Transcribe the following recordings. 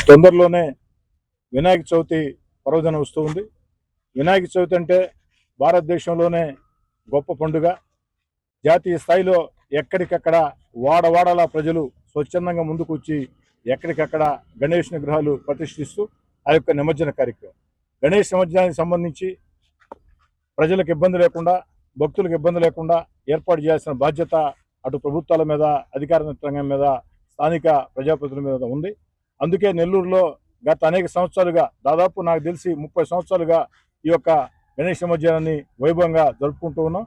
తొందరలోనే వినాయక చవితి పర్వదినం వస్తూ ఉంది. వినాయక చవితి అంటే భారతదేశంలోనే గొప్ప పండుగ. జాతీయ స్థాయిలో ఎక్కడికక్కడ వాడవాడలా ప్రజలు స్వచ్ఛందంగా ముందుకు వచ్చి ఎక్కడికక్కడ గణేష్ విగ్రహాలు ప్రతిష్ఠిస్తూ ఆ యొక్క నిమజ్జన కార్యక్రమం, గణేష్ నిమజ్జనానికి సంబంధించి ప్రజలకు ఇబ్బంది లేకుండా, భక్తులకు ఇబ్బంది లేకుండా ఏర్పాటు చేయాల్సిన బాధ్యత అటు ప్రభుత్వాల మీద, అధికార యంత్రాంగం మీద, స్థానిక ప్రజాప్రతినిధుల మీద ఉంది. అందుకే నెల్లూరులో గత అనేక సంవత్సరాలుగా, దాదాపు నాకు తెలిసి 30 సంవత్సరాలుగా ఈ యొక్క గణేష్ నిమజ్జనాన్ని వైభవంగా జరుపుకుంటూ ఉన్నాం.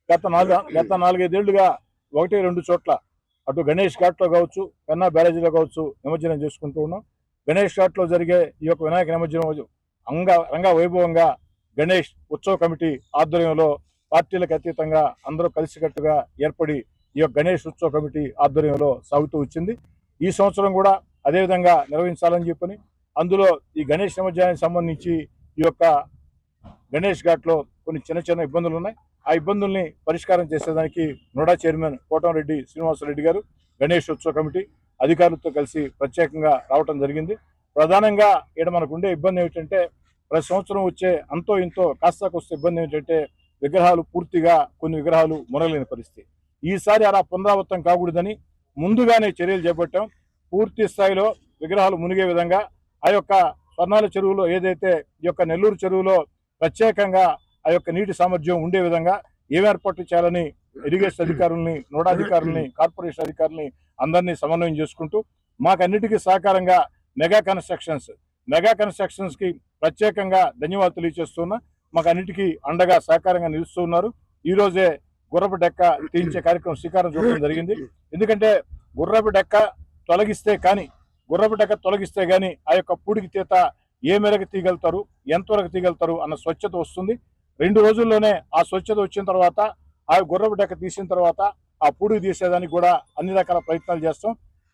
గత 4-5 ఏళ్లుగా 1-2 చోట్ల అటు గణేష్ ఘాట్లో కావచ్చు, పెన్నా బ్యారేజీలో కావచ్చు నిమజ్జనం చేసుకుంటూ ఉన్నాం. గణేష్ ఘాట్లో జరిగే ఈ యొక్క వినాయక నిమజ్జనం రంగా వైభవంగా గణేష్ ఉత్సవ కమిటీ ఆధ్వర్యంలో పార్టీలకు అతీతంగా అందరూ కలిసికట్టుగా ఏర్పడి ఈ యొక్క గణేష్ ఉత్సవ కమిటీ ఆధ్వర్యంలో సాగుతూ వచ్చింది. ఈ సంవత్సరం కూడా అదేవిధంగా నిర్వహించాలని చెప్పని, అందులో ఈ గణేష్ నిమజ్జనానికి సంబంధించి ఈ యొక్క గణేష్ ఘాట్లో కొన్ని చిన్న ఇబ్బందులు ఉన్నాయి. ఆ ఇబ్బందుల్ని పరిష్కారం చేసేదానికి నోడా చైర్మన్ కోటంరెడ్డి శ్రీనివాసరెడ్డి గారు, గణేష్ ఉత్సవ కమిటీ అధికారులతో కలిసి ప్రత్యేకంగా రావటం జరిగింది. ప్రధానంగా ఇక్కడ మనకు ఉండే ఇబ్బంది ఏమిటంటే, ప్రతి సంవత్సరం వచ్చే అంతో ఇంతో కాస్తాకొస్తే ఇబ్బంది ఏమిటంటే విగ్రహాలు పూర్తిగా, కొన్ని విగ్రహాలు మునగలేని పరిస్థితి. ఈసారి అలా పునరావృతం కాకూడదని ముందుగానే చర్యలు చేపట్టాం. పూర్తి స్థాయిలో విగ్రహాలు మునిగే విధంగా ఆ యొక్క స్వర్ణాల చెరువులో, ఏదైతే ఈ యొక్క నెల్లూరు చెరువులో ప్రత్యేకంగా ఆ యొక్క నీటి సామర్థ్యం ఉండే విధంగా ఏం ఏర్పాట్లు చేయాలని ఇరిగేషన్ అధికారుల్ని, నోడా అధికారుల్ని, కార్పొరేషన్ అధికారుల్ని అందరినీ సమన్వయం చేసుకుంటూ మాకన్నిటికీ సహకారంగా మెగా కన్స్ట్రక్షన్స్ కి ప్రత్యేకంగా ధన్యవాదాలు తెలియజేస్తున్నా. మాకు అన్నిటికీ అండగా సహకారంగా నిలుస్తూ ఉన్నారు. ఈ రోజే గుర్రపు డెక్క తీయించే కార్యక్రమం శ్రీకారం చుట్టడం జరిగింది. ఎందుకంటే గుర్రపు డెక్క తొలగిస్తే గానీ ఆ యొక్క పూడికి తీత ఏ మేరకు తీయగలుగుతారు, ఎంతవరకు తీయగలుగుతారు అన్న స్వచ్ఛత వస్తుంది. 2 రోజుల్లోనే ఆ స్వచ్ఛత వచ్చిన తర్వాత, ఆ గుర్రపు డెక్క తీసిన తర్వాత ఆ పూడికి తీసేదానికి కూడా అన్ని రకాల ప్రయత్నాలు చేస్తాం.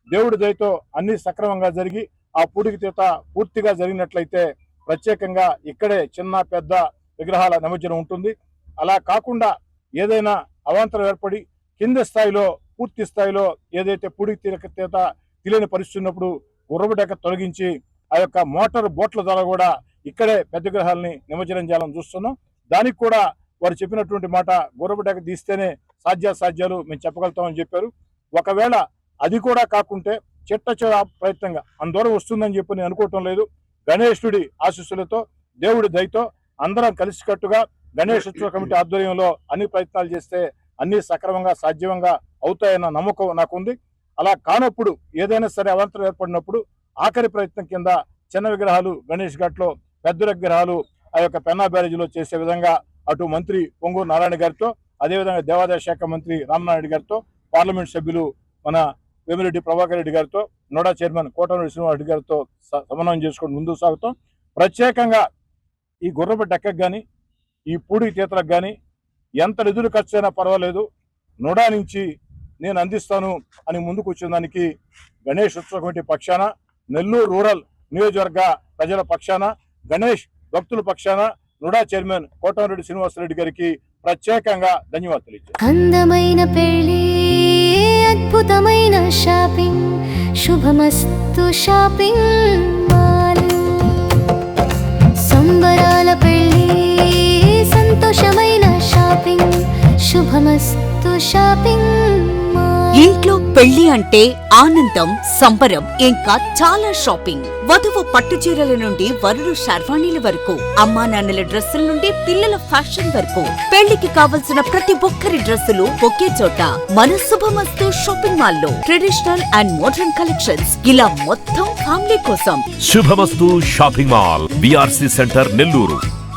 దేవుడి దయతో అన్ని సక్రమంగా జరిగి ఆ పూడికి తీత పూర్తిగా జరిగినట్లయితే ప్రత్యేకంగా ఇక్కడే చిన్న పెద్ద విగ్రహాల నిమజ్జనం ఉంటుంది. అలా కాకుండా ఏదైనా అవాంతరం ఏర్పడి కింద స్థాయిలో, పూర్తి స్థాయిలో ఏదైతే పూడికి తీత తెలియని పరిస్థితి ఉన్నప్పుడు గుర్రపు డెక్క తొలగించి ఆ యొక్క మోటార్ బోట్ల ద్వారా కూడా ఇక్కడే పెద్ద విగ్రహాలని నిమజ్జనం చేయాలని చూస్తున్నాం. దానికి కూడా వారు చెప్పినటువంటి మాట, గుర్రపు డెక్క తీస్తేనే సాధ్యాలు మేము చెప్పగలుగుతామని చెప్పారు. ఒకవేళ అది కూడా కాకుంటే చిట్ట ప్రయత్నంగా అందరూ వస్తుందని చెప్పి నేను అనుకోవటం లేదు. గణేశుడి ఆశీస్సులతో, దేవుడి దయతో అందరం కలిసికట్టుగా గణేష్ ఉత్సవ కమిటీ ఆధ్వర్యంలో అన్ని ప్రయత్నాలు చేస్తే అన్ని సక్రమంగా సాధ్యంగా అవుతాయన్న నమ్మకం నాకుంది. అలా కానప్పుడు, ఏదైనా సరే అవాంతరం ఏర్పడినప్పుడు ఆఖరి ప్రయత్నం కింద చిన్న విగ్రహాలు గణేష్ ఘాట్లో, పెద్ద విగ్రహాలు ఆ యొక్క పెన్నా బ్యారేజీలో చేసే విధంగా అటు మంత్రి పొంగూరు నారాయణ గారితో, అదేవిధంగా దేవాదాయ శాఖ మంత్రి రామనాయుడు గారితో, పార్లమెంట్ సభ్యులు మన వేమిరెడ్డి ప్రభాకర్ రెడ్డి గారితో, నోడా చైర్మన్ కోటంరెడ్డి శ్రీనివాసరెడ్డి గారితో సమన్వయం చేసుకుని ముందుకు సాగుతాం. ప్రత్యేకంగా ఈ గుర్రపు డెక్కకు కానీ, ఈ పూడి తీతలకు కానీ ఎంత నిధులు ఖర్చు అయినా పర్వాలేదు, నోడా నుంచి నేను అందిస్తాను అని ముందుకు వచ్చిన దానికి గణేష్ ఉత్సవ కమిటీ పక్షాన, నెల్లూరు రూరల్ నియోజకవర్గ ప్రజల పక్షాన, గణేష్ భక్తుల పక్షాన నోడా చైర్మన్ కోటంరెడ్డి శ్రీనివాసరెడ్డి గారికి ప్రత్యేకంగా ధన్యవాదాలు తెలియజేస్తాను. అందమైన పెళ్లి, అద్భుతమైన షాపింగ్, శుభమస్తు షాపింగ్ మాల్. సంబరాల పెళ్లి, సంతోషమైన షాపింగ్, శుభమస్తు షాపింగ్ మాల్. ఇంట్లో పెళ్లి అంటే ఆనందం, సంబరం, ఇంకా చాలా షాపింగ్. వధువు పట్టు చీరల నుండి వరుడు శర్వాణీల వరకు, అమ్మా నాన్నల డ్రెస్సుల నుండి పిల్లల ఫ్యాషన్ వరకు, పెళ్లికి కావలసిన ప్రతి ఒక్కరి డ్రెస్సులు ఒకే చోట మన శుభమస్తు షాపింగ్ మాల్ లో. ట్రెడిషనల్ అండ్ మోడర్న్ కలెక్షన్స్, ఇలా మొత్తం ఫ్యామిలీ కోసం. శుభమస్తు shopping mall, BRC centre, Nellore.